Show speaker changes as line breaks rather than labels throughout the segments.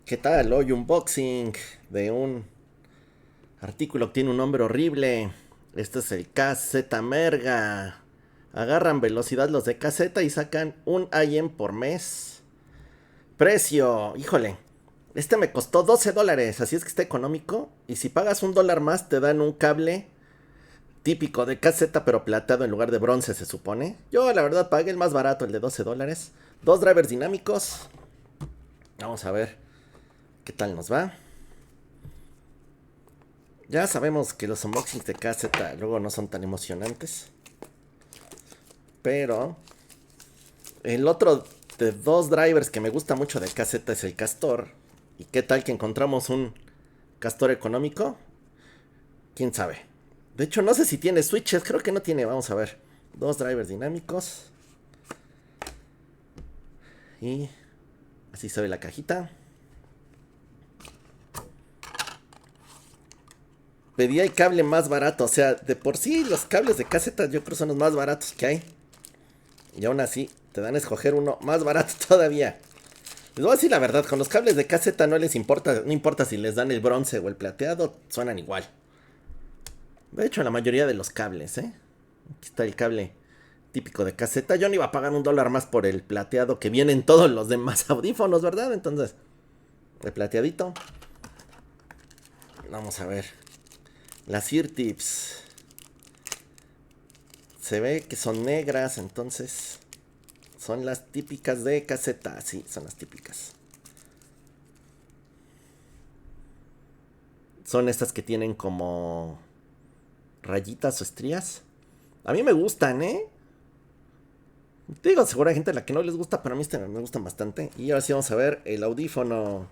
¿Qué tal? Hoy unboxing de un artículo que tiene un nombre horrible. Este es el KZ Merga. Agarran velocidad los de KZ y sacan un IM por mes. Precio, híjole. Este me costó $12, así es que está económico. Y si pagas $1 más, te dan un cable típico de KZ, pero plateado en lugar de bronce, se supone. Yo, la verdad, pagué el más barato, el de $12. Dos drivers dinámicos. Vamos a ver qué tal nos va. Ya sabemos que los unboxings de KZ luego no son tan emocionantes. Pero el otro de dos drivers que me gusta mucho de KZ es el Castor. ¿Y qué tal que encontramos un Castor económico? ¿Quién sabe? De hecho, no sé si tiene switches. Creo que no tiene. Vamos a ver. Dos drivers dinámicos. Y así se ve la cajita. Pedí el cable más barato. O sea, de por sí los cables de KZ yo creo son los más baratos que hay. Y aún así, te dan a escoger uno más barato todavía. Les voy a decir la verdad, con los cables de KZ no les importa, no importa si les dan el bronce o el plateado, suenan igual. De hecho, la mayoría de los cables, ¿eh? Aquí está el cable típico de KZ. Yo no iba a pagar $1 más por el plateado que vienen todos los demás audífonos, ¿verdad? Entonces, el plateadito. Vamos a ver. Las ear tips. Se ve que son negras, entonces son las típicas de KZ. Sí, son las típicas. Son estas que tienen como rayitas o estrías. A mí me gustan, ¿eh? Te digo, seguro hay gente a la que no les gusta, pero a mí este me gustan bastante. Y ahora sí vamos a ver el audífono.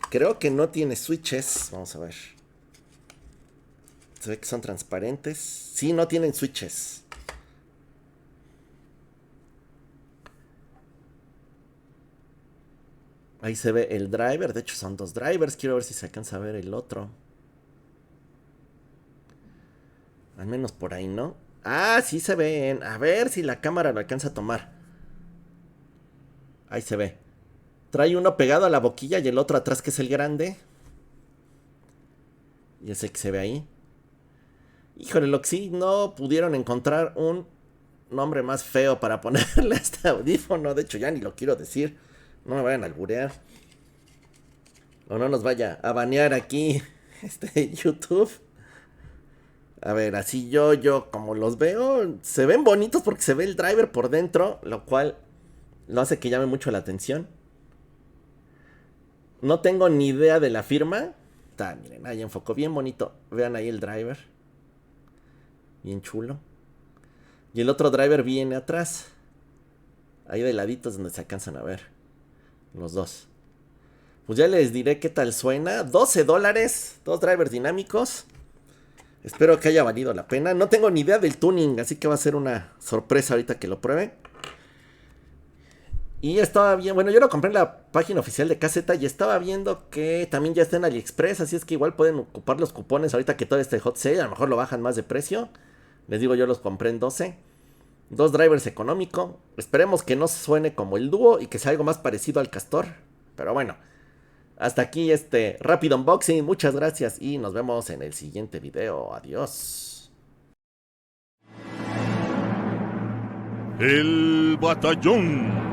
Creo que no tiene switches. Vamos a ver. Se ve que son transparentes. Sí, no tienen switches. Ahí se ve el driver. De hecho, son dos drivers. Quiero ver si se alcanza a ver el otro. Al menos por ahí, ¿no? Ah, sí se ven. A ver si la cámara lo alcanza a tomar. Ahí se ve. Trae uno pegado a la boquilla y el otro atrás, que es el grande. Y ese que se ve ahí. Híjole, lo que sí, no pudieron encontrar un nombre más feo para ponerle a este audífono. De hecho, ya ni lo quiero decir. No me vayan a alburear. O no nos vaya a banear aquí YouTube. A ver, así yo como los veo, se ven bonitos porque se ve el driver por dentro, lo cual lo hace que llame mucho la atención. No tengo ni idea de la firma. Está, miren, ahí enfocó bien bonito. Vean ahí el driver. Bien chulo. Y el otro driver viene atrás. Ahí de laditos donde se alcanzan a ver. Los dos. Pues ya les diré qué tal suena. $12. Dos drivers dinámicos. Espero que haya valido la pena. No tengo ni idea del tuning, así que va a ser una sorpresa ahorita que lo pruebe. Y estaba bien, bueno, yo lo compré en la página oficial de KZ y estaba viendo que también ya está en AliExpress, así es que igual pueden ocupar los cupones ahorita que todo este hot sale, a lo mejor lo bajan más de precio. Les digo, yo los compré en 12. Dos drivers económico. Esperemos que no suene como el dúo y que sea algo más parecido al Castor. Pero bueno, hasta aquí este rápido unboxing. Muchas gracias y nos vemos en el siguiente video. Adiós.
El batallón.